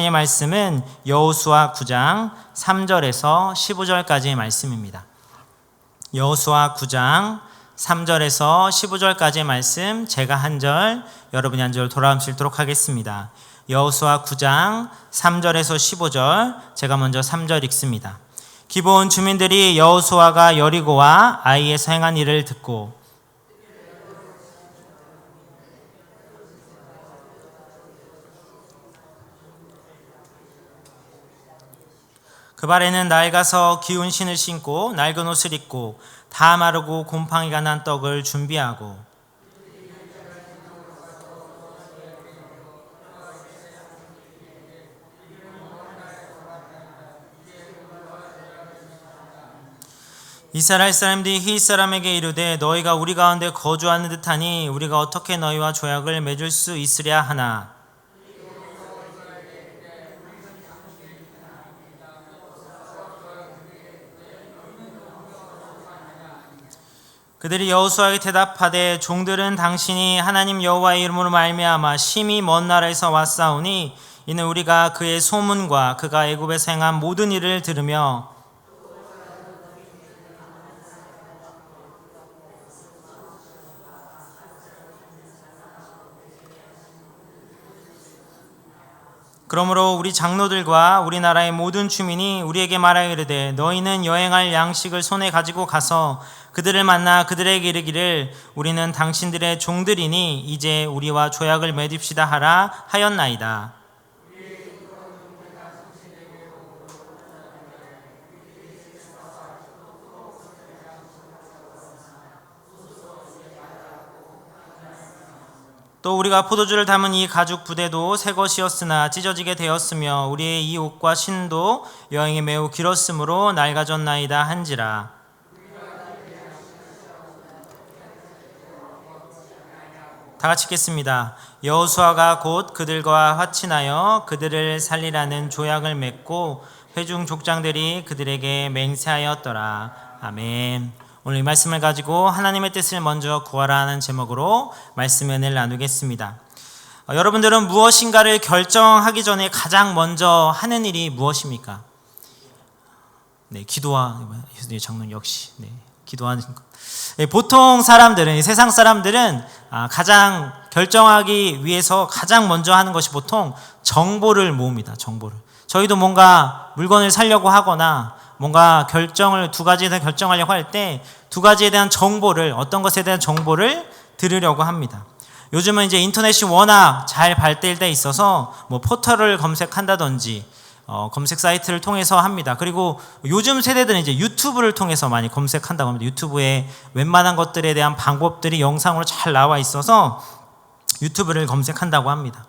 의 말씀은 여호수아 9장 3절에서 15절까지의 말씀입니다. 여호수아 9장 3절에서 15절까지의 말씀, 제가 한 절, 여러분이 한 절 돌아오시도록 하겠습니다. 여호수아 9장 3절에서 15절, 제가 먼저 3절 읽습니다. 기브온 주민들이 여호수아가 여리고와 아이에서 행한 일을 듣고 그 발에는 낡아서 기운 신을 신고 낡은 옷을 입고 다 마르고 곰팡이가 난 떡을 준비하고 이스라엘 사람들이 히 사람에게 이르되 너희가 우리 가운데 거주하는 듯하니 우리가 어떻게 너희와 조약을 맺을 수 있으랴 하나. 그들이 여호수아에게 대답하되 종들은 당신이 하나님 여호와의 이름으로 말미암아 심히 먼 나라에서 왔사오니 이는 우리가 그의 소문과 그가 애굽에서 행한 모든 일을 들으며 그러므로 우리 장로들과 우리나라의 모든 주민이 우리에게 말하여 이르되 너희는 여행할 양식을 손에 가지고 가서 그들을 만나 그들에게 이르기를 우리는 당신들의 종들이니 이제 우리와 조약을 맺읍시다 하라 하였나이다. 또 우리가 포도주를 담은 이 가죽 부대도 새 것이었으나 찢어지게 되었으며 우리의 이 옷과 신도 여행이 매우 길었으므로 낡아졌나이다 한지라. 다 같이 읽겠습니다. 여호수아가 곧 그들과 화친하여 그들을 살리라는 조약을 맺고 회중 족장들이 그들에게 맹세하였더라. 아멘. 오늘 이 말씀을 가지고 하나님의 뜻을 먼저 구하라 하는 제목으로 말씀을 나누겠습니다. 여러분들은 무엇인가를 결정하기 전에 가장 먼저 하는 일이 무엇입니까? 네, 장로님 역시 기도하는 것. 보통 사람들은, 세상 사람들은 가장 결정하기 위해서 가장 먼저 하는 것이 보통 정보를 모읍니다. 정보를. 저희도 뭔가 물건을 사려고 하거나 뭔가 두 가지에 대한 결정하려고 할 때 두 가지에 대한 정보를, 어떤 것에 대한 정보를 들으려고 합니다. 요즘은 이제 인터넷이 워낙 잘 발달돼 있어서 뭐 포털을 검색한다든지 검색 사이트를 통해서 합니다. 그리고 요즘 세대들은 이제 유튜브를 통해서 많이 검색한다고 합니다. 유튜브에 웬만한 것들에 대한 방법들이 영상으로 잘 나와 있어서 유튜브를 검색한다고 합니다.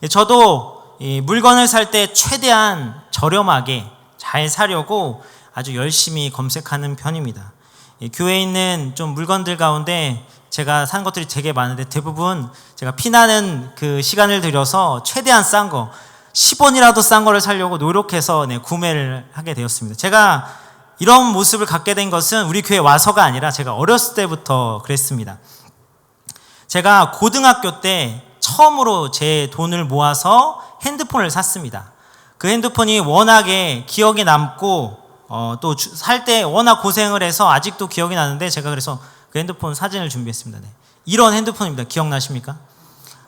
저도 이 물건을 살 때 최대한 저렴하게 잘 사려고 아주 열심히 검색하는 편입니다. 교회에 있는 좀 물건들 가운데 제가 산 것들이 되게 많은데 대부분 제가 피나는 그 시간을 들여서 최대한 싼 거, 10원이라도 싼 거를 사려고 노력해서 구매를 하게 되었습니다. 제가 이런 모습을 갖게 된 것은 우리 교회에 와서가 아니라 제가 어렸을 때부터 그랬습니다. 제가 고등학교 때 처음으로 제 돈을 모아서 핸드폰을 샀습니다. 그 핸드폰이 워낙에 기억에 남고 또 살 때 워낙 고생을 해서 아직도 기억이 나는데 제가 그래서 그 핸드폰 사진을 준비했습니다. 이런 핸드폰입니다. 기억나십니까?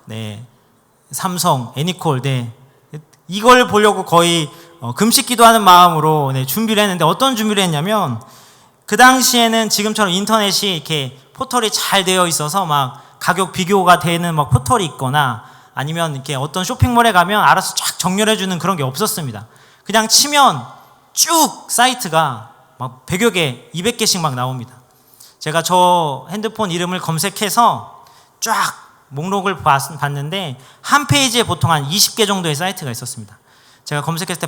네, 삼성 애니콜. 이걸 보려고 거의 금식 기도하는 마음으로 준비를 했는데 어떤 준비를 했냐면 그 당시에는 지금처럼 인터넷이 이렇게 포털이 잘 되어 있어서 막 가격 비교가 되는 막 포털이 있거나 아니면 이렇게 어떤 쇼핑몰에 가면 알아서 쫙 정렬해 주는 그런 게 없었습니다. 그냥 치면 쭉 사이트가 막 100여 개, 200개씩 막 나옵니다. 제가 저 핸드폰 이름을 검색해서 쫙 목록을 봤는데 한 페이지에 보통 한 20개 정도의 사이트가 있었습니다. 제가 검색했을 때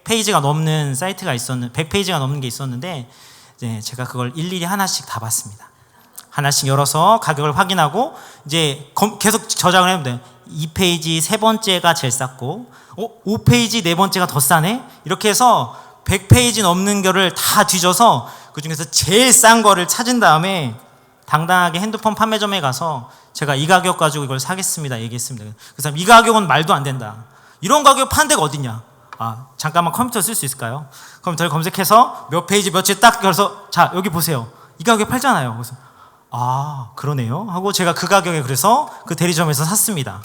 100페이지가 넘는 사이트가 100페이지가 넘는 게 있었는데 이제 제가 그걸 일일이 하나씩 다 봤습니다. 하나씩 열어서 가격을 확인하고 이제 계속 저장을 해보면 2페이지 세 번째가 제일 쌌고 5페이지 네 번째가 더 싸네? 이렇게 해서 100페이지 넘는 거를 다 뒤져서 그 중에서 제일 싼 거를 찾은 다음에 당당하게 핸드폰 판매점에 가서 제가 이 가격 가지고 이걸 사겠습니다 얘기했습니다. 그 사람 이 가격은 말도 안 된다. 이런 가격에 파는 데가 어딨냐? 잠깐만 컴퓨터 쓸 수 있을까요? 컴퓨터를 검색해서 몇 페이지 몇째 딱 걸어서 자 여기 보세요. 이 가격에 팔잖아요. 그래서 그러네요 하고 제가 그 가격에 그래서 그 대리점에서 샀습니다.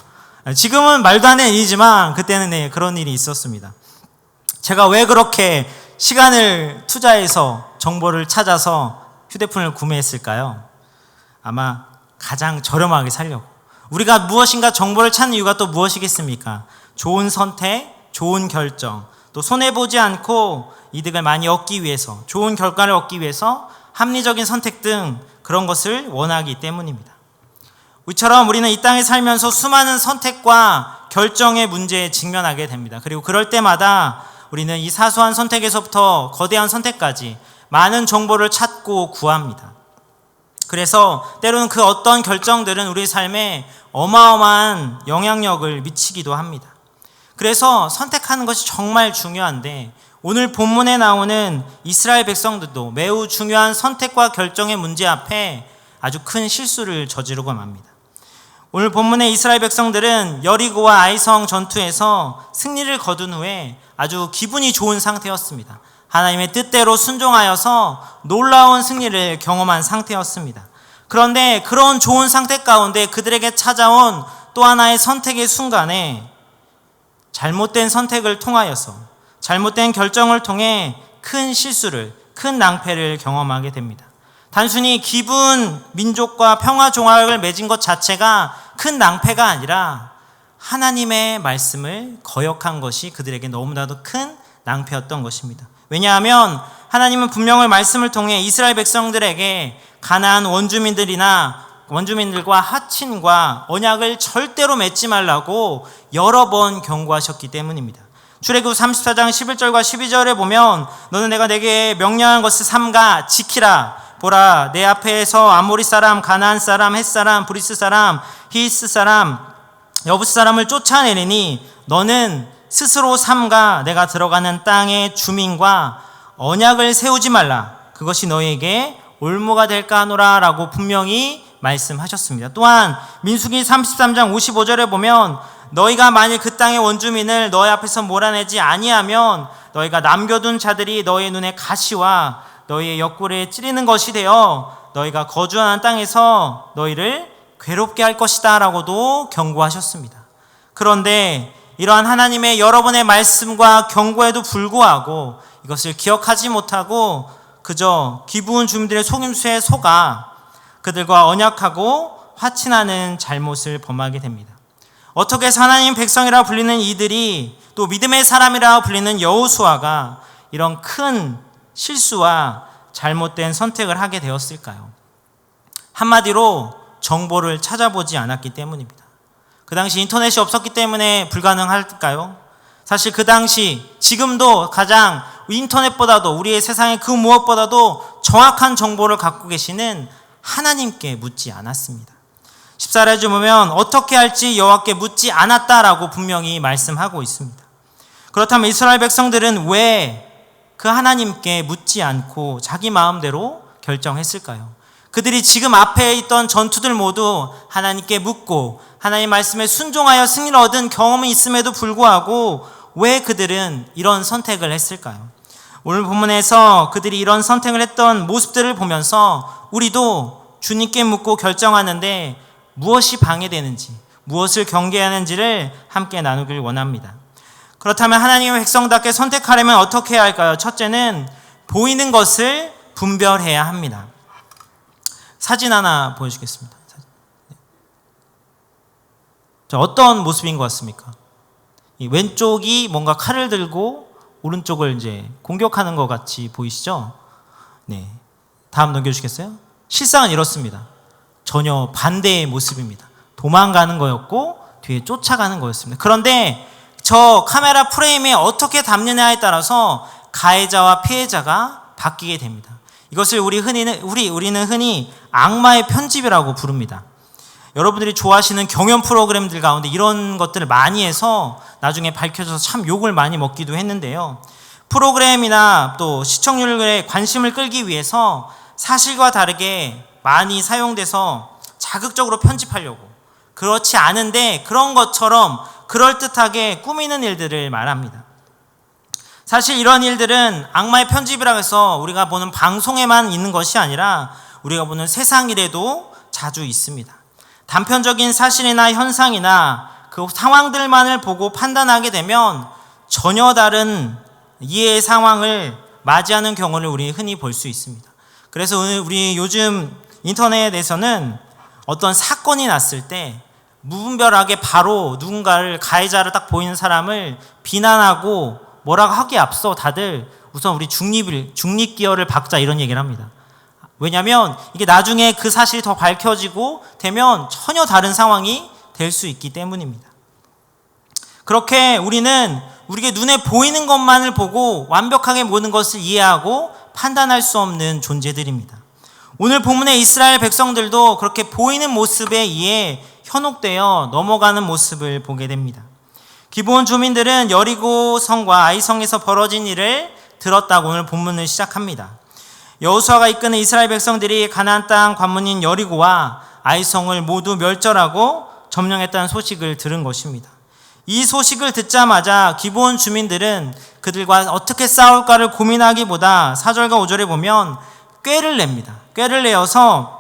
지금은 말도 안 되는 일이지만 그때는 그런 일이 있었습니다. 제가 왜 그렇게 시간을 투자해서 정보를 찾아서 휴대폰을 구매했을까요? 아마 가장 저렴하게 살려고. 우리가 무엇인가 정보를 찾는 이유가 또 무엇이겠습니까? 좋은 선택, 좋은 결정, 또 손해보지 않고 이득을 많이 얻기 위해서, 좋은 결과를 얻기 위해서 합리적인 선택 등 그런 것을 원하기 때문입니다. 우리처럼 우리는 이 땅에 살면서 수많은 선택과 결정의 문제에 직면하게 됩니다. 그리고 그럴 때마다 우리는 이 사소한 선택에서부터 거대한 선택까지 많은 정보를 찾고 구합니다. 그래서 때로는 그 어떤 결정들은 우리 삶에 어마어마한 영향력을 미치기도 합니다. 그래서 선택하는 것이 정말 중요한데 오늘 본문에 나오는 이스라엘 백성들도 매우 중요한 선택과 결정의 문제 앞에 아주 큰 실수를 저지르고 맙니다. 오늘 본문의 이스라엘 백성들은 여리고와 아이성 전투에서 승리를 거둔 후에 아주 기분이 좋은 상태였습니다. 하나님의 뜻대로 순종하여서 놀라운 승리를 경험한 상태였습니다. 그런데 그런 좋은 상태 가운데 그들에게 찾아온 또 하나의 선택의 순간에 잘못된 선택을 통하여서 잘못된 결정을 통해 큰 실수를, 큰 낭패를 경험하게 됩니다. 단순히 기분, 민족과 평화 종합을 맺은 것 자체가 큰 낭패가 아니라 하나님의 말씀을 거역한 것이 그들에게 너무나도 큰 낭패였던 것입니다. 왜냐하면 하나님은 분명히 말씀을 통해 이스라엘 백성들에게 가나안 원주민들과 하친과 언약을 절대로 맺지 말라고 여러 번 경고하셨기 때문입니다. 출애굽 34장 11절과 12절에 보면 너는 내가 내게 명령한 것을 삼가 지키라. 보라 내 앞에서 아모리 사람, 가나안 사람, 헷 사람, 브리스 사람, 히스 사람, 여부스 사람을 쫓아내리니 너는 스스로 삼가 내가 들어가는 땅의 주민과 언약을 세우지 말라. 그것이 너에게 올무가 될까 하노라 라고 분명히 말씀하셨습니다. 또한 민수기 33장 55절에 보면 너희가 만일 그 땅의 원주민을 너희 앞에서 몰아내지 아니하면 너희가 남겨둔 자들이 너희 눈에 가시와 너희의 옆구리에 찌르는 것이 되어 너희가 거주하는 땅에서 너희를 괴롭게 할 것이다 라고도 경고하셨습니다. 그런데 이러한 하나님의 여러 번의 말씀과 경고에도 불구하고 이것을 기억하지 못하고 그저 기부은 주민들의 속임수에 속아 그들과 언약하고 화친하는 잘못을 범하게 됩니다. 어떻게 해서 하나님 백성이라 불리는 이들이 또 믿음의 사람이라 불리는 여호수아가 이런 큰 실수와 잘못된 선택을 하게 되었을까요? 한마디로 정보를 찾아보지 않았기 때문입니다. 그 당시 인터넷이 없었기 때문에 불가능할까요? 사실 그 당시 지금도 가장 인터넷보다도 우리의 세상의 그 무엇보다도 정확한 정보를 갖고 계시는 하나님께 묻지 않았습니다. 14절에 보면 어떻게 할지 여호와께 묻지 않았다라고 분명히 말씀하고 있습니다. 그렇다면 이스라엘 백성들은 왜 그 하나님께 묻지 않고 자기 마음대로 결정했을까요? 그들이 지금 앞에 있던 전투들 모두 하나님께 묻고 하나님 말씀에 순종하여 승리를 얻은 경험이 있음에도 불구하고 왜 그들은 이런 선택을 했을까요? 오늘 본문에서 그들이 이런 선택을 했던 모습들을 보면서 우리도 주님께 묻고 결정하는데 무엇이 방해되는지, 무엇을 경계하는지를 함께 나누길 원합니다. 그렇다면 하나님의 백성답게 선택하려면 어떻게 해야 할까요? 첫째는 보이는 것을 분별해야 합니다. 사진 하나 보여주겠습니다. 어떤 모습인 것 같습니까? 이 왼쪽이 뭔가 칼을 들고 오른쪽을 이제 공격하는 것 같이 보이시죠? 네. 다음 넘겨주시겠어요? 실상은 이렇습니다. 전혀 반대의 모습입니다. 도망가는 거였고 뒤에 쫓아가는 거였습니다. 그런데 저 카메라 프레임에 어떻게 담느냐에 따라서 가해자와 피해자가 바뀌게 됩니다. 이것을 우리는 흔히 악마의 편집이라고 부릅니다. 여러분들이 좋아하시는 경연 프로그램들 가운데 이런 것들을 많이 해서 나중에 밝혀져서 참 욕을 많이 먹기도 했는데요. 프로그램이나 또 시청률에 관심을 끌기 위해서 사실과 다르게 많이 사용돼서 자극적으로 편집하려고, 그렇지 않은데 그런 것처럼 그럴듯하게 꾸미는 일들을 말합니다. 사실 이런 일들은 악마의 편집이라고 해서 우리가 보는 방송에만 있는 것이 아니라 우리가 보는 세상 일에도 자주 있습니다. 단편적인 사실이나 현상이나 그 상황들만을 보고 판단하게 되면 전혀 다른 이해의 상황을 맞이하는 경우를 우리 흔히 볼 수 있습니다. 그래서 우리 요즘 인터넷에서는 어떤 사건이 났을 때 무분별하게 바로 누군가를, 가해자를 딱 보이는 사람을 비난하고 뭐라고 하기에 앞서 다들 우선 우리 중립기어를 박자 이런 얘기를 합니다. 왜냐하면 이게 나중에 그 사실이 더 밝혀지고 되면 전혀 다른 상황이 될 수 있기 때문입니다. 그렇게 우리는 우리에게 눈에 보이는 것만을 보고 완벽하게 모든 것을 이해하고 판단할 수 없는 존재들입니다. 오늘 본문의 이스라엘 백성들도 그렇게 보이는 모습에 의해 현혹되어 넘어가는 모습을 보게 됩니다. 기브온 주민들은 여리고 성과 아이 성에서 벌어진 일을 들었다고 오늘 본문을 시작합니다. 여호수아가 이끄는 이스라엘 백성들이 가나안 땅 관문인 여리고와 아이 성을 모두 멸절하고 점령했다는 소식을 들은 것입니다. 이 소식을 듣자마자 기브온 주민들은 그들과 어떻게 싸울까를 고민하기보다 4절과 5절에 보면 꾀를 냅니다. 꾀를 내어서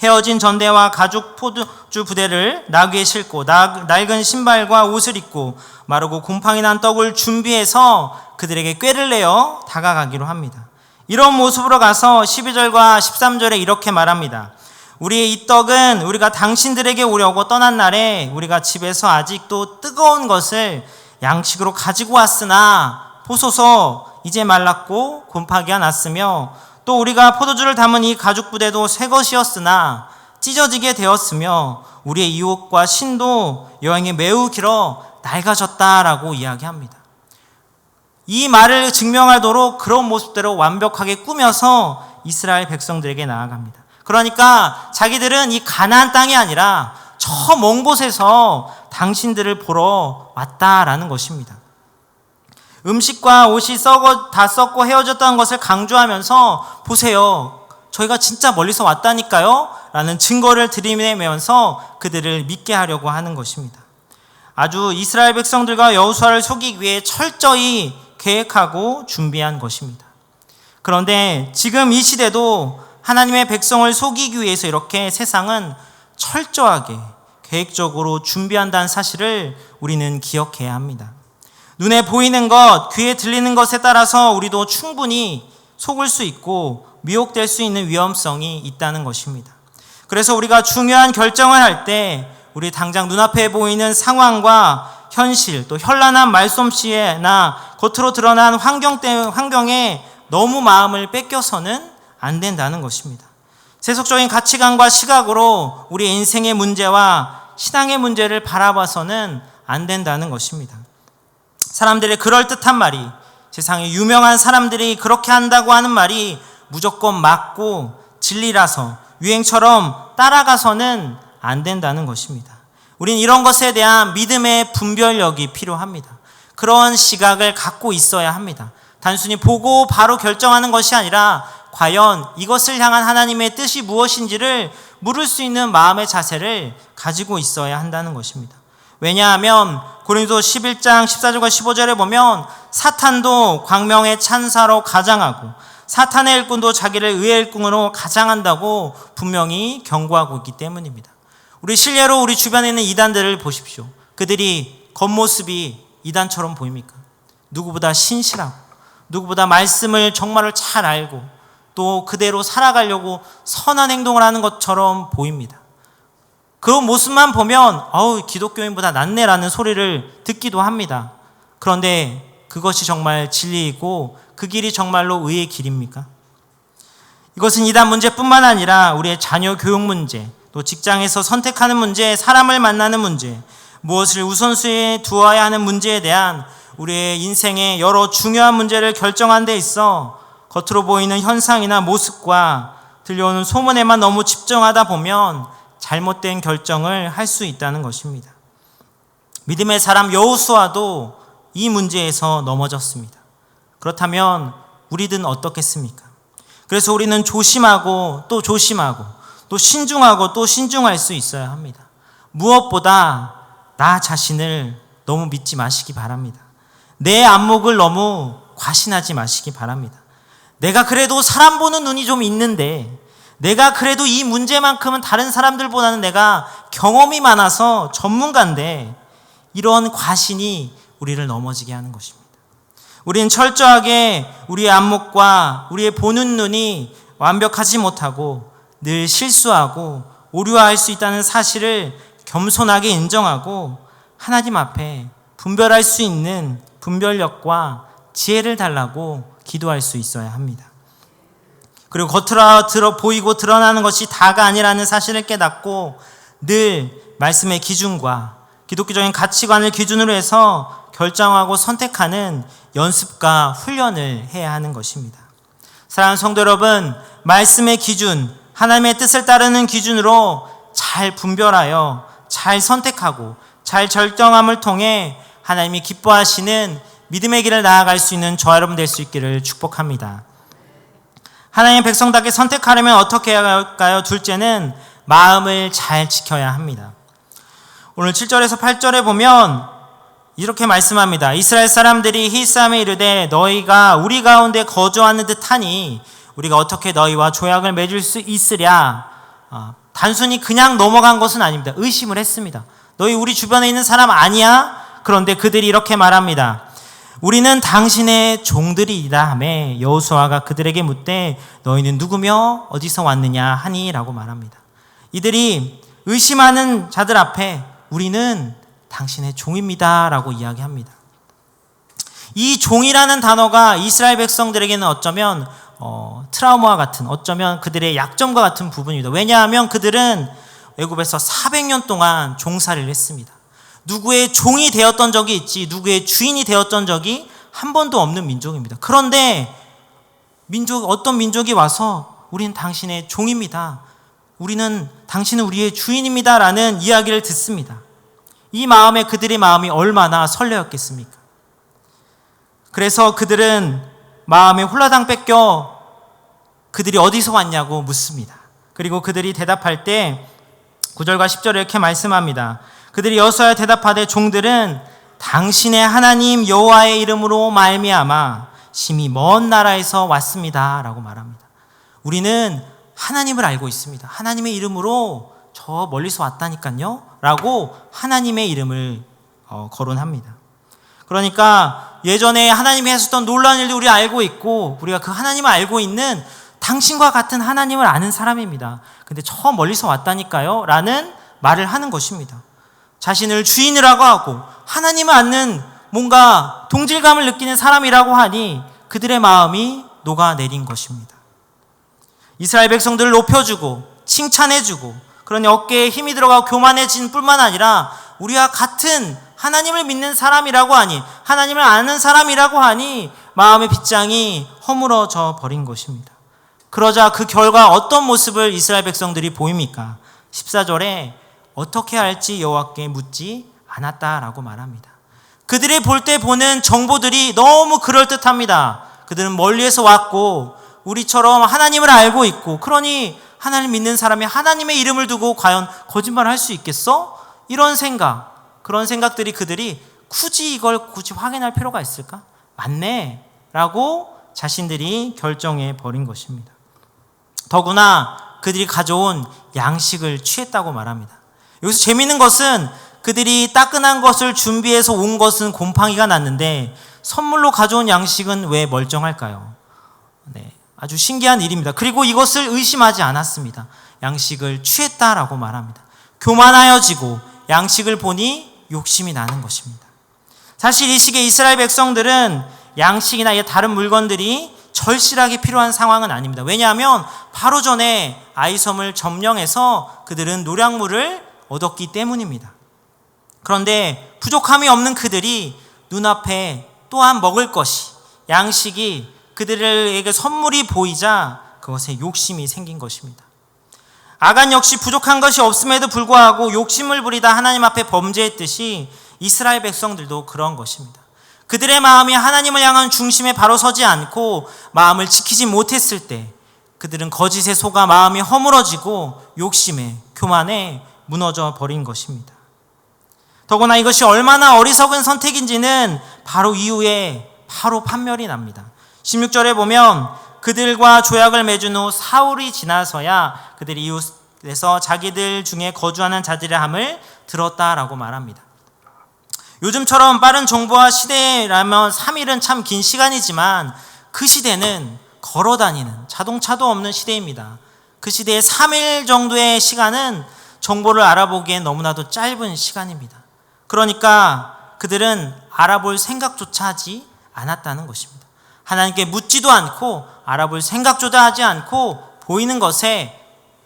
헤어진 전대와 가죽 포도주 부대를 나귀에 싣고 낡은 신발과 옷을 입고 마르고 곰팡이 난 떡을 준비해서 그들에게 꾀를 내어 다가가기로 합니다. 이런 모습으로 가서 12절과 13절에 이렇게 말합니다. 우리의 이 떡은 우리가 당신들에게 오려고 떠난 날에 우리가 집에서 아직도 뜨거운 것을 양식으로 가지고 왔으나 보소서 이제 말랐고 곰팡이가 났으며 또 우리가 포도주를 담은 이 가죽 부대도 새 것이었으나 찢어지게 되었으며 우리의 이 옷과 신도 여행이 매우 길어 낡아졌다라고 이야기합니다. 이 말을 증명하도록 그런 모습대로 완벽하게 꾸며서 이스라엘 백성들에게 나아갑니다. 그러니까 자기들은 이 가나안 땅이 아니라 저 먼 곳에서 당신들을 보러 왔다라는 것입니다. 음식과 옷이 다 썩고 헤어졌다는 것을 강조하면서 보세요, 저희가 진짜 멀리서 왔다니까요 라는 증거를 들이대면서 그들을 믿게 하려고 하는 것입니다. 아주 이스라엘 백성들과 여호수아를 속이기 위해 철저히 계획하고 준비한 것입니다. 그런데 지금 이 시대도 하나님의 백성을 속이기 위해서 이렇게 세상은 철저하게 계획적으로 준비한다는 사실을 우리는 기억해야 합니다. 눈에 보이는 것, 귀에 들리는 것에 따라서 우리도 충분히 속을 수 있고 미혹될 수 있는 위험성이 있다는 것입니다. 그래서 우리가 중요한 결정을 할 때 우리 당장 눈앞에 보이는 상황과 현실, 또 현란한 말솜씨나 겉으로 드러난 환경에 너무 마음을 뺏겨서는 안 된다는 것입니다. 세속적인 가치관과 시각으로 우리 인생의 문제와 신앙의 문제를 바라봐서는 안 된다는 것입니다. 사람들의 그럴듯한 말이, 세상에 유명한 사람들이 그렇게 한다고 하는 말이 무조건 맞고 진리라서 유행처럼 따라가서는 안 된다는 것입니다. 우린 이런 것에 대한 믿음의 분별력이 필요합니다. 그런 시각을 갖고 있어야 합니다. 단순히 보고 바로 결정하는 것이 아니라 과연 이것을 향한 하나님의 뜻이 무엇인지를 물을 수 있는 마음의 자세를 가지고 있어야 한다는 것입니다. 왜냐하면 고린도 11장 14절과 15절에 보면 사탄도 광명의 찬사로 가장하고 사탄의 일꾼도 자기를 의의 일꾼으로 가장한다고 분명히 경고하고 있기 때문입니다. 우리 실례로 우리 주변에 있는 이단들을 보십시오. 그들이 겉모습이 이단처럼 보입니까? 누구보다 신실하고 누구보다 말씀을 정말로 잘 알고 또 그대로 살아가려고 선한 행동을 하는 것처럼 보입니다. 그 모습만 보면 기독교인보다 낫네라는 소리를 듣기도 합니다. 그런데 그것이 정말 진리이고 그 길이 정말로 의의 길입니까? 이것은 이단 문제뿐만 아니라 우리의 자녀 교육 문제, 또 직장에서 선택하는 문제, 사람을 만나는 문제, 무엇을 우선순위에 두어야 하는 문제에 대한 우리의 인생의 여러 중요한 문제를 결정하는 데 있어 겉으로 보이는 현상이나 모습과 들려오는 소문에만 너무 집중하다 보면 잘못된 결정을 할 수 있다는 것입니다. 믿음의 사람 여호수아도 이 문제에서 넘어졌습니다. 그렇다면 우리는 어떻겠습니까? 그래서 우리는 조심하고 또 신중하고 또 신중할 수 있어야 합니다. 무엇보다 나 자신을 너무 믿지 마시기 바랍니다. 내 안목을 너무 과신하지 마시기 바랍니다. 내가 그래도 사람 보는 눈이 좀 있는데, 내가 그래도 이 문제만큼은 다른 사람들보다는 내가 경험이 많아서 전문가인데, 이런 과신이 우리를 넘어지게 하는 것입니다. 우리는 철저하게 우리의 안목과 우리의 보는 눈이 완벽하지 못하고 늘 실수하고 오류할 수 있다는 사실을 겸손하게 인정하고 하나님 앞에 분별할 수 있는 분별력과 지혜를 달라고 기도할 수 있어야 합니다. 그리고 겉으로 보이고 드러나는 것이 다가 아니라는 사실을 깨닫고 늘 말씀의 기준과 기독교적인 가치관을 기준으로 해서 결정하고 선택하는 연습과 훈련을 해야 하는 것입니다. 사랑하는 성도 여러분, 말씀의 기준, 하나님의 뜻을 따르는 기준으로 잘 분별하여 잘 선택하고 잘 결정함을 통해 하나님이 기뻐하시는 믿음의 길을 나아갈 수 있는 저와 여러분 될 수 있기를 축복합니다. 하나님의 백성답게 선택하려면 어떻게 해야 할까요? 둘째는 마음을 잘 지켜야 합니다. 오늘 7절에서 8절에 보면 이렇게 말씀합니다. 이스라엘 사람들이 히스함에 이르되 너희가 우리 가운데 거주하는 듯하니 우리가 어떻게 너희와 조약을 맺을 수 있으랴. 단순히 그냥 넘어간 것은 아닙니다. 의심을 했습니다. 너희 우리 주변에 있는 사람 아니야? 그런데 그들이 이렇게 말합니다. 우리는 당신의 종들이다 하매 여호수아가 그들에게 묻되 너희는 누구며 어디서 왔느냐 하니 라고 말합니다. 이들이 의심하는 자들 앞에 우리는 당신의 종입니다 라고 이야기합니다. 이 종이라는 단어가 이스라엘 백성들에게는 어쩌면 트라우마와 같은, 어쩌면 그들의 약점과 같은 부분입니다. 왜냐하면 그들은 애굽에서 400년 동안 종살이를 했습니다. 누구의 종이 되었던 적이 있지 누구의 주인이 되었던 적이 한 번도 없는 민족입니다. 그런데 어떤 민족이 와서 우리는 당신의 종입니다. 당신은 우리의 주인입니다 라는 이야기를 듣습니다. 이 마음에 그들의 마음이 얼마나 설레었겠습니까? 그래서 그들은 마음에 홀라당 뺏겨 그들이 어디서 왔냐고 묻습니다. 그리고 그들이 대답할 때 9절과 10절에 이렇게 말씀합니다. 그들이 여호수아에 대답하되 종들은 당신의 하나님 여호와의 이름으로 말미암아 심히 먼 나라에서 왔습니다 라고 말합니다. 우리는 하나님을 알고 있습니다. 하나님의 이름으로 저 멀리서 왔다니까요 라고 하나님의 이름을 거론합니다. 그러니까 예전에 하나님이 하셨던 놀라운 일도 우리 알고 있고 우리가 그 하나님을 알고 있는 당신과 같은 하나님을 아는 사람입니다. 근데 저 멀리서 왔다니까요 라는 말을 하는 것입니다. 자신을 주인이라고 하고 하나님을 아는 뭔가 동질감을 느끼는 사람이라고 하니 그들의 마음이 녹아내린 것입니다. 이스라엘 백성들을 높여주고 칭찬해주고 그러니 어깨에 힘이 들어가고 교만해진 뿐만 아니라 우리와 같은 하나님을 믿는 사람이라고 하니 하나님을 아는 사람이라고 하니 마음의 빗장이 허물어져 버린 것입니다. 그러자 그 결과 어떤 모습을 이스라엘 백성들이 보입니까? 14절에 어떻게 할지 여호와께 묻지 않았다라고 말합니다. 그들이 볼 때 보는 정보들이 너무 그럴듯합니다. 그들은 멀리에서 왔고 우리처럼 하나님을 알고 있고 그러니 하나님 믿는 사람이 하나님의 이름을 두고 과연 거짓말을 할 수 있겠어? 그런 생각들이 그들이 굳이 확인할 필요가 있을까? 맞네 라고 자신들이 결정해 버린 것입니다. 더구나 그들이 가져온 양식을 취했다고 말합니다. 여기서 재미있는 것은 그들이 따끈한 것을 준비해서 온 것은 곰팡이가 났는데 선물로 가져온 양식은 왜 멀쩡할까요? 아주 신기한 일입니다. 그리고 이것을 의심하지 않았습니다. 양식을 취했다라고 말합니다. 교만하여지고 양식을 보니 욕심이 나는 것입니다. 사실 이 시기에 이스라엘 백성들은 양식이나 다른 물건들이 절실하게 필요한 상황은 아닙니다. 왜냐하면 바로 전에 아이섬을 점령해서 그들은 노량물을 얻었기 때문입니다. 그런데 부족함이 없는 그들이 눈앞에 또한 먹을 것이, 양식이 그들에게 선물이 보이자 그것에 욕심이 생긴 것입니다. 아간 역시 부족한 것이 없음에도 불구하고 욕심을 부리다 하나님 앞에 범죄했듯이 이스라엘 백성들도 그런 것입니다. 그들의 마음이 하나님을 향한 중심에 바로 서지 않고 마음을 지키지 못했을 때 그들은 거짓에 속아 마음이 허물어지고 욕심에, 교만에 무너져 버린 것입니다. 더구나 이것이 얼마나 어리석은 선택인지는 바로 이후에 바로 판멸이 납니다. 16절에 보면 그들과 조약을 맺은 후 사흘이 지나서야 그들이 이웃에서 자기들 중에 거주하는 자들의 함을 들었다라고 말합니다. 요즘처럼 빠른 정보화 시대라면 3일은 참 긴 시간이지만 그 시대는 걸어다니는 자동차도 없는 시대입니다. 그 시대에 3일 정도의 시간은 정보를 알아보기엔 너무나도 짧은 시간입니다. 그러니까 그들은 알아볼 생각조차 하지 않았다는 것입니다. 하나님께 묻지도 않고 알아볼 생각조차 하지 않고 보이는 것에,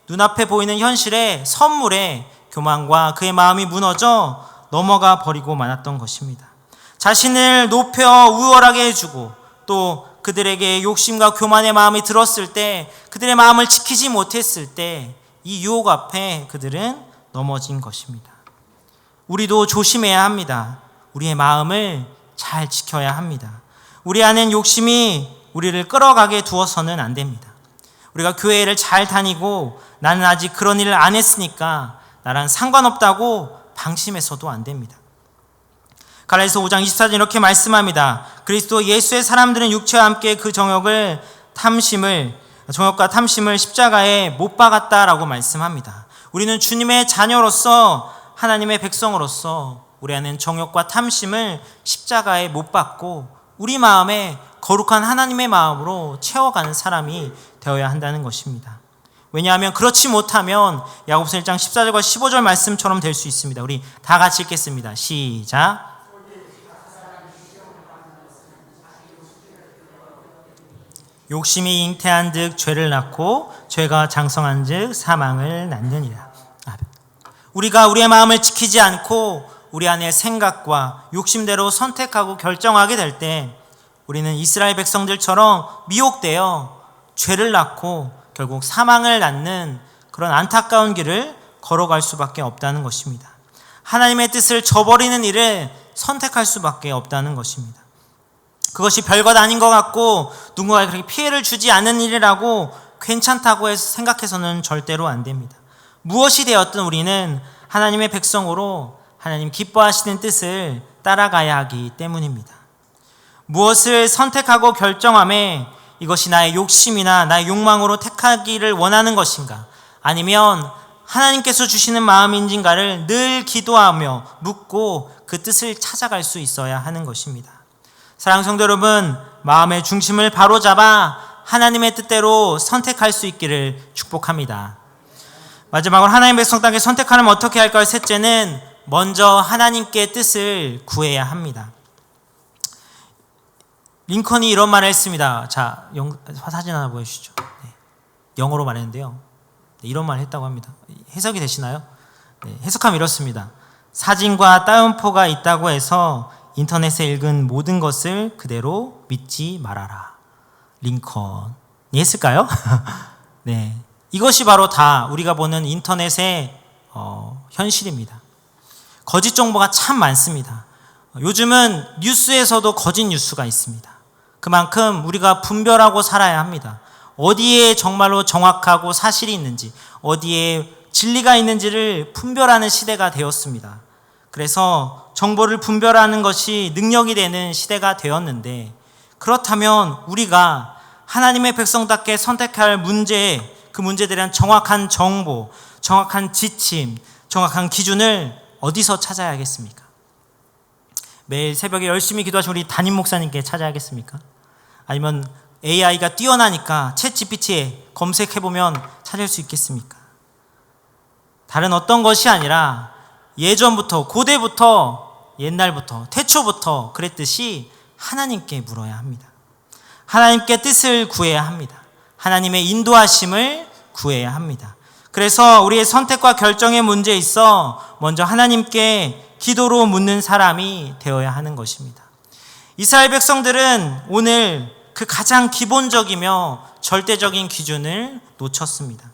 눈앞에 보이는 현실에, 선물에 교만과 그의 마음이 무너져 넘어가 버리고 말았던 것입니다. 자신을 높여 우월하게 해주고 또 그들에게 욕심과 교만의 마음이 들었을 때, 그들의 마음을 지키지 못했을 때 이 유혹 앞에 그들은 넘어진 것입니다. 우리도 조심해야 합니다. 우리의 마음을 잘 지켜야 합니다. 우리 안엔 욕심이 우리를 끌어가게 두어서는 안 됩니다. 우리가 교회를 잘 다니고 나는 아직 그런 일을 안 했으니까 나랑 상관없다고 방심해서도 안 됩니다. 갈라디아서 5장 24절 이렇게 말씀합니다. 그리스도 예수의 사람들은 육체와 함께 그 정욕과 탐심을 십자가에 못 박았다라고 말씀합니다. 우리는 주님의 자녀로서, 하나님의 백성으로서 우리 안엔 정욕과 탐심을 십자가에 못 박고 우리 마음에 거룩한 하나님의 마음으로 채워가는 사람이 되어야 한다는 것입니다. 왜냐하면 그렇지 못하면 야고보서 1장 14절과 15절 말씀처럼 될 수 있습니다. 우리 다 같이 읽겠습니다. 시작. 욕심이 잉태한 즉 죄를 낳고 죄가 장성한 즉 사망을 낳느니라. 우리가 우리의 마음을 지키지 않고 우리 안의 생각과 욕심대로 선택하고 결정하게 될 때 우리는 이스라엘 백성들처럼 미혹되어 죄를 낳고 결국 사망을 낳는 그런 안타까운 길을 걸어갈 수밖에 없다는 것입니다. 하나님의 뜻을 저버리는 일을 선택할 수밖에 없다는 것입니다. 그것이 별것 아닌 것 같고 누군가에게 그렇게 피해를 주지 않는 일이라고 괜찮다고 해서 생각해서는 절대로 안 됩니다. 무엇이 되었든 우리는 하나님의 백성으로 하나님 기뻐하시는 뜻을 따라가야 하기 때문입니다. 무엇을 선택하고 결정함에 이것이 나의 욕심이나 나의 욕망으로 택하기를 원하는 것인가, 아니면 하나님께서 주시는 마음인지인가를 늘 기도하며 묻고 그 뜻을 찾아갈 수 있어야 하는 것입니다. 사랑하는 성도 여러분, 마음의 중심을 바로잡아 하나님의 뜻대로 선택할 수 있기를 축복합니다. 마지막으로 하나님의 백성 땅에 선택하려면 어떻게 할까요? 셋째는 먼저 하나님께 뜻을 구해야 합니다. 링컨이 이런 말을 했습니다. 자, 사진 하나 보여주시죠. 네, 영어로 말했는데요. 네, 이런 말을 했다고 합니다. 해석이 되시나요? 네, 해석하면 이렇습니다. 사진과 따옴표가 있다고 해서 인터넷에 읽은 모든 것을 그대로 믿지 말아라. 링컨이 했을까요? 네, 이것이 바로 다 우리가 보는 인터넷의 현실입니다. 거짓 정보가 참 많습니다. 요즘은 뉴스에서도 거짓 뉴스가 있습니다. 그만큼 우리가 분별하고 살아야 합니다. 어디에 정말로 정확하고 사실이 있는지, 어디에 진리가 있는지를 분별하는 시대가 되었습니다. 그래서 정보를 분별하는 것이 능력이 되는 시대가 되었는데, 그렇다면 우리가 하나님의 백성답게 선택할 문제, 그 문제들에 대한 정확한 정보, 정확한 지침, 정확한 기준을 어디서 찾아야겠습니까? 매일 새벽에 열심히 기도하신 우리 담임 목사님께 찾아야겠습니까? 아니면 AI가 뛰어나니까 챗 GPT에 검색해보면 찾을 수 있겠습니까? 다른 어떤 것이 아니라 예전부터, 고대부터, 옛날부터, 태초부터 그랬듯이 하나님께 물어야 합니다. 하나님께 뜻을 구해야 합니다. 하나님의 인도하심을 구해야 합니다. 그래서 우리의 선택과 결정의 문제에 있어 먼저 하나님께 기도로 묻는 사람이 되어야 하는 것입니다. 이스라엘 백성들은 오늘 그 가장 기본적이며 절대적인 기준을 놓쳤습니다.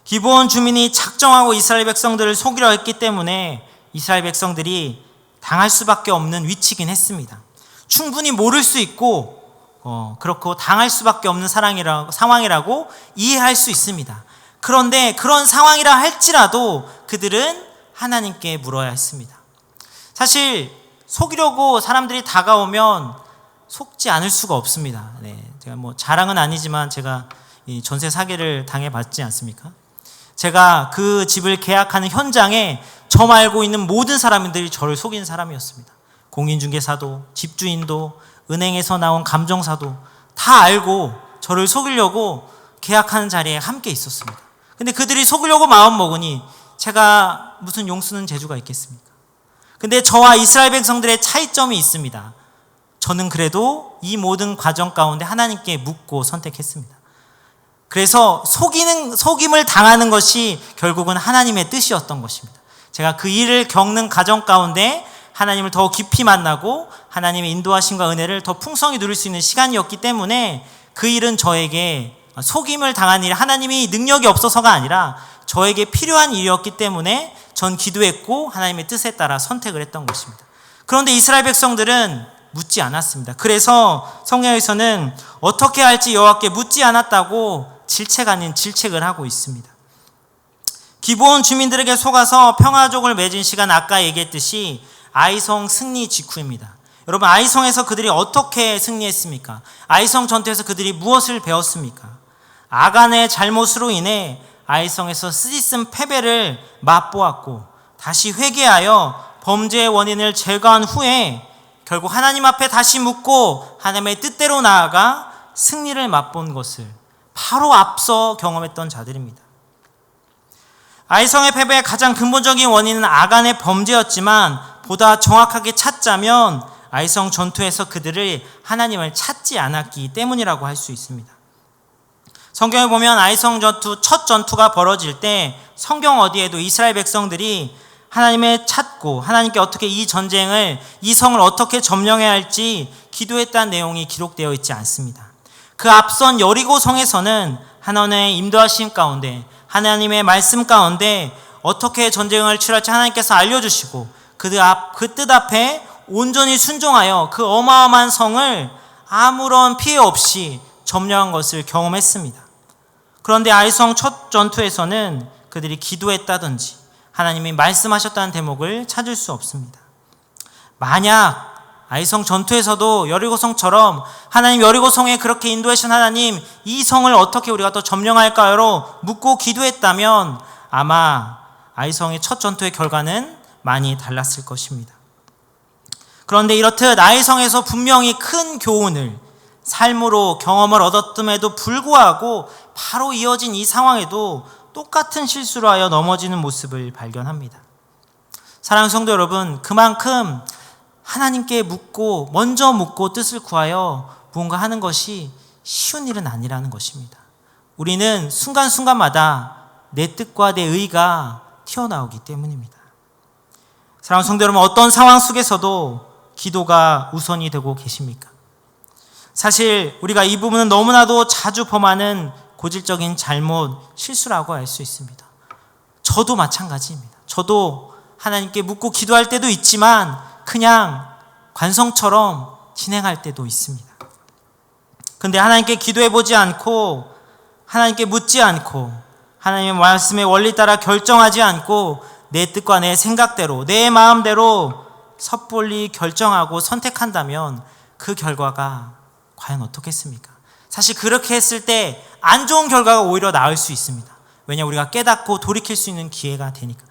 기브온 주민이 작정하고 이스라엘 백성들을 속이려 했기 때문에 이스라엘 백성들이 당할 수밖에 없는 위치긴 했습니다. 충분히 모를 수 있고 그렇고 당할 수밖에 없는 상황이라고 이해할 수 있습니다. 그런데 그런 상황이라 할지라도 그들은 하나님께 물어야 했습니다. 사실 속이려고 사람들이 다가오면 속지 않을 수가 없습니다. 제가 자랑은 아니지만 제가 이 전세 사기를 당해봤지 않습니까? 제가 그 집을 계약하는 현장에 저 말고 있는 모든 사람들이 저를 속이는 사람이었습니다. 공인중개사도, 집주인도, 은행에서 나온 감정사도 다 알고 저를 속이려고 계약하는 자리에 함께 있었습니다. 근데 그들이 속이려고 마음 먹으니 제가 무슨 용쓰는 재주가 있겠습니까? 근데 저와 이스라엘 백성들의 차이점이 있습니다. 저는 그래도 이 모든 과정 가운데 하나님께 묻고 선택했습니다. 그래서 속임을 당하는 것이 결국은 하나님의 뜻이었던 것입니다. 제가 그 일을 겪는 과정 가운데 하나님을 더 깊이 만나고 하나님의 인도하심과 은혜를 더 풍성히 누릴 수 있는 시간이었기 때문에 그 일은 저에게 속임을 당한 일, 하나님이 능력이 없어서가 아니라 저에게 필요한 일이었기 때문에 전 기도했고 하나님의 뜻에 따라 선택을 했던 것입니다. 그런데 이스라엘 백성들은 묻지 않았습니다. 그래서 성경에서는 어떻게 할지 여호와께 묻지 않았다고 질책 아닌 질책을 하고 있습니다. 기브온 주민들에게 속아서 평화족을 맺은 시간, 아까 얘기했듯이 아이성 승리 직후입니다. 여러분, 아이성에서 그들이 어떻게 승리했습니까? 아이성 전투에서 그들이 무엇을 배웠습니까? 아간의 잘못으로 인해 아이성에서 쓰디쓴 패배를 맛보았고 다시 회개하여 범죄의 원인을 제거한 후에 결국 하나님 앞에 다시 묻고 하나님의 뜻대로 나아가 승리를 맛본 것을 바로 앞서 경험했던 자들입니다. 아이성의 패배의 가장 근본적인 원인은 아간의 범죄였지만 보다 정확하게 찾자면 아이성 전투에서 그들을 하나님을 찾지 않았기 때문이라고 할 수 있습니다. 성경에 보면 아이성 전투, 첫 전투가 벌어질 때 성경 어디에도 이스라엘 백성들이 하나님을 찾고 하나님께 어떻게 이 전쟁을, 이 성을 어떻게 점령해야 할지 기도했다는 내용이 기록되어 있지 않습니다. 그 앞선 여리고 성에서는 하나님의 인도하심 가운데, 하나님의 말씀 가운데 어떻게 전쟁을 치러할지 하나님께서 알려주시고 그 뜻 앞에 온전히 순종하여 그 어마어마한 성을 아무런 피해 없이 점령한 것을 경험했습니다. 그런데 아이성 첫 전투에서는 그들이 기도했다든지 하나님이 말씀하셨다는 대목을 찾을 수 없습니다. 만약 아이성 전투에서도 여리고성처럼 하나님, 여리고성에 그렇게 인도하신 하나님, 이 성을 어떻게 우리가 더 점령할까요로 묻고 기도했다면 아마 아이성의 첫 전투의 결과는 많이 달랐을 것입니다. 그런데 이렇듯 아이성에서 분명히 큰 교훈을 삶으로 경험을 얻었음에도 불구하고 바로 이어진 이 상황에도 똑같은 실수로 하여 넘어지는 모습을 발견합니다. 사랑하는 성도 여러분, 그만큼 하나님께 먼저 묻고 뜻을 구하여 무언가 하는 것이 쉬운 일은 아니라는 것입니다. 우리는 순간순간마다 내 뜻과 내 의가 튀어나오기 때문입니다. 사랑하는 성도 여러분, 어떤 상황 속에서도 기도가 우선이 되고 계십니까? 사실 우리가 이 부분은 너무나도 자주 범하는 고질적인 잘못, 실수라고 할 수 있습니다. 저도 마찬가지입니다. 저도 하나님께 묻고 기도할 때도 있지만 그냥 관성처럼 진행할 때도 있습니다. 그런데 하나님께 기도해보지 않고, 하나님께 묻지 않고, 하나님의 말씀의 원리 따라 결정하지 않고 내 뜻과 내 생각대로, 내 마음대로 섣불리 결정하고 선택한다면 그 결과가 과연 어떻겠습니까? 사실 그렇게 했을 때 안 좋은 결과가 오히려 나을 수 있습니다. 왜냐, 우리가 깨닫고 돌이킬 수 있는 기회가 되니까.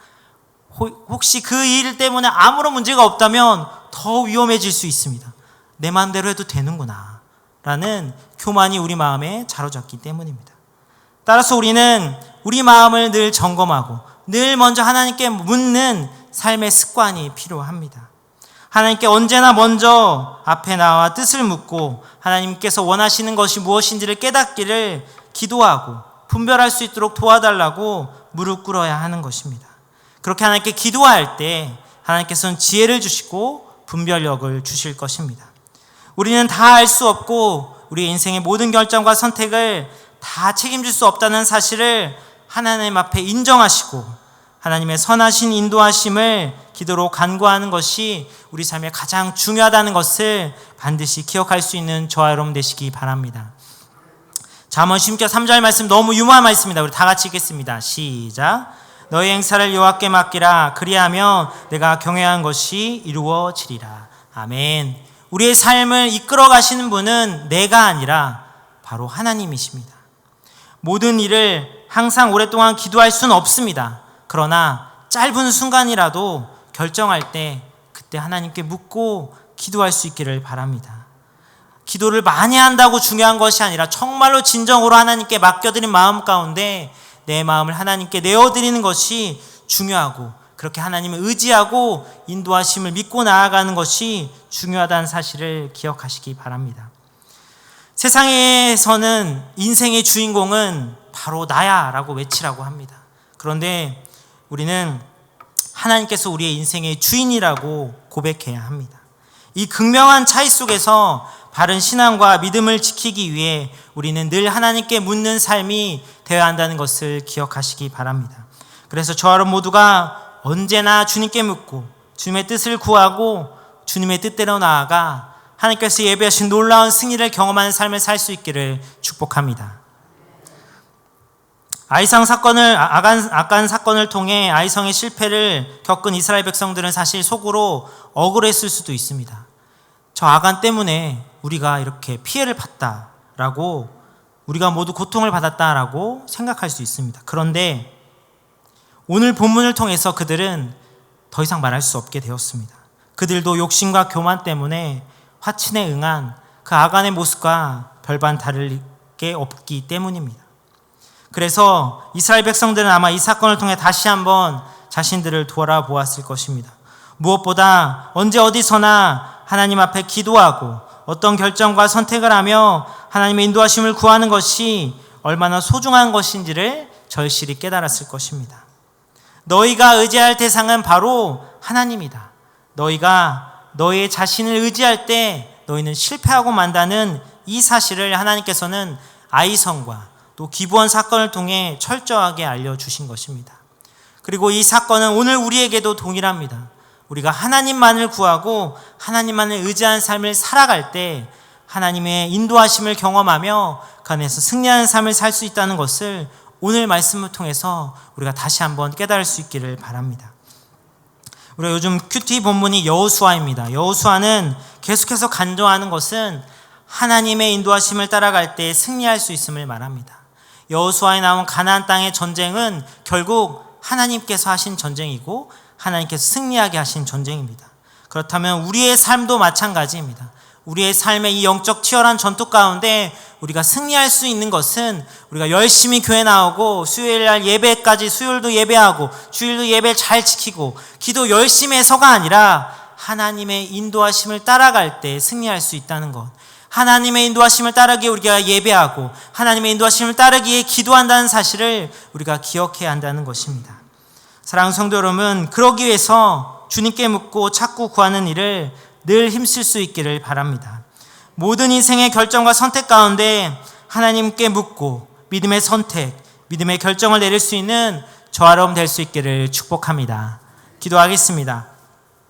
혹시 그 일 때문에 아무런 문제가 없다면 더 위험해질 수 있습니다. 내 마음대로 해도 되는구나 라는 교만이 우리 마음에 자로잡기 때문입니다. 따라서 우리는 우리 마음을 늘 점검하고 늘 먼저 하나님께 묻는 삶의 습관이 필요합니다. 하나님께 언제나 먼저 앞에 나와 뜻을 묻고 하나님께서 원하시는 것이 무엇인지를 깨닫기를 기도하고 분별할 수 있도록 도와달라고 무릎 꿇어야 하는 것입니다. 그렇게 하나님께 기도할 때 하나님께서는 지혜를 주시고 분별력을 주실 것입니다. 우리는 다 알 수 없고 우리 인생의 모든 결정과 선택을 다 책임질 수 없다는 사실을 하나님 앞에 인정하시고 하나님의 선하신 인도하심을 기도로 간구하는 것이 우리 삶에 가장 중요하다는 것을 반드시 기억할 수 있는 저와 여러분 되시기 바랍니다. 잠언 10장 3절 말씀, 너무 유명한 말씀입니다. 우리 다 같이 읽겠습니다. 시작. 너의 행사를 여호와께 맡기라. 그리하면 내가 경외한 것이 이루어지리라. 아멘. 우리의 삶을 이끌어 가시는 분은 내가 아니라 바로 하나님이십니다. 모든 일을 항상 오랫동안 기도할 수는 없습니다. 그러나 짧은 순간이라도 결정할 때 그때 하나님께 묻고 기도할 수 있기를 바랍니다. 기도를 많이 한다고 중요한 것이 아니라 정말로 진정으로 하나님께 맡겨드린 마음 가운데 내 마음을 하나님께 내어드리는 것이 중요하고, 그렇게 하나님을 의지하고 인도하심을 믿고 나아가는 것이 중요하다는 사실을 기억하시기 바랍니다. 세상에서는 인생의 주인공은 바로 나야 라고 외치라고 합니다. 그런데 우리는 하나님께서 우리의 인생의 주인이라고 고백해야 합니다. 이 극명한 차이 속에서 바른 신앙과 믿음을 지키기 위해 우리는 늘 하나님께 묻는 삶이 되어야 한다는 것을 기억하시기 바랍니다. 그래서 저와 여러분 모두가 언제나 주님께 묻고 주님의 뜻을 구하고 주님의 뜻대로 나아가 하나님께서 예배하신 놀라운 승리를 경험하는 삶을 살 수 있기를 축복합니다. 아간 사건을 통해 아이성의 실패를 겪은 이스라엘 백성들은 사실 속으로 억울했을 수도 있습니다. 저 아간 때문에 우리가 이렇게 피해를 봤다라고, 우리가 모두 고통을 받았다라고 생각할 수 있습니다. 그런데 오늘 본문을 통해서 그들은 더 이상 말할 수 없게 되었습니다. 그들도 욕심과 교만 때문에 화친에 응한 그 아간의 모습과 별반 다를 게 없기 때문입니다. 그래서 이스라엘 백성들은 아마 이 사건을 통해 다시 한번 자신들을 돌아보았을 것입니다. 무엇보다 언제 어디서나 하나님 앞에 기도하고 어떤 결정과 선택을 하며 하나님의 인도하심을 구하는 것이 얼마나 소중한 것인지를 절실히 깨달았을 것입니다. 너희가 의지할 대상은 바로 하나님이다. 너희가 너의 자신을 의지할 때 너희는 실패하고 만다는 이 사실을 하나님께서는 아이성과 또 기브온 사건을 통해 철저하게 알려주신 것입니다. 그리고 이 사건은 오늘 우리에게도 동일합니다. 우리가 하나님만을 구하고 하나님만을 의지하는 삶을 살아갈 때 하나님의 인도하심을 경험하며 그 안에서 승리하는 삶을 살 수 있다는 것을 오늘 말씀을 통해서 우리가 다시 한번 깨달을 수 있기를 바랍니다. 우리가 요즘 큐티 본문이 여호수아입니다. 여호수아는 계속해서 간증하는 것은 하나님의 인도하심을 따라갈 때 승리할 수 있음을 말합니다. 여호수아에 나온 가나안 땅의 전쟁은 결국 하나님께서 하신 전쟁이고 하나님께서 승리하게 하신 전쟁입니다. 그렇다면 우리의 삶도 마찬가지입니다. 우리의 삶의 이 영적 치열한 전투 가운데 우리가 승리할 수 있는 것은 우리가 열심히 교회 나오고 수요일날 예배까지 수요일도 예배하고 주일도 예배 잘 지키고 기도 열심히 해서가 아니라 하나님의 인도하심을 따라갈 때 승리할 수 있다는 것, 하나님의 인도하심을 따르기에 우리가 예배하고 하나님의 인도하심을 따르기에 기도한다는 사실을 우리가 기억해야 한다는 것입니다. 사랑하는 성도 여러분, 그러기 위해서 주님께 묻고 찾고 구하는 일을 늘 힘쓸 수 있기를 바랍니다. 모든 인생의 결정과 선택 가운데 하나님께 묻고 믿음의 선택, 믿음의 결정을 내릴 수 있는 저와 여러분 될 수 있기를 축복합니다. 기도하겠습니다.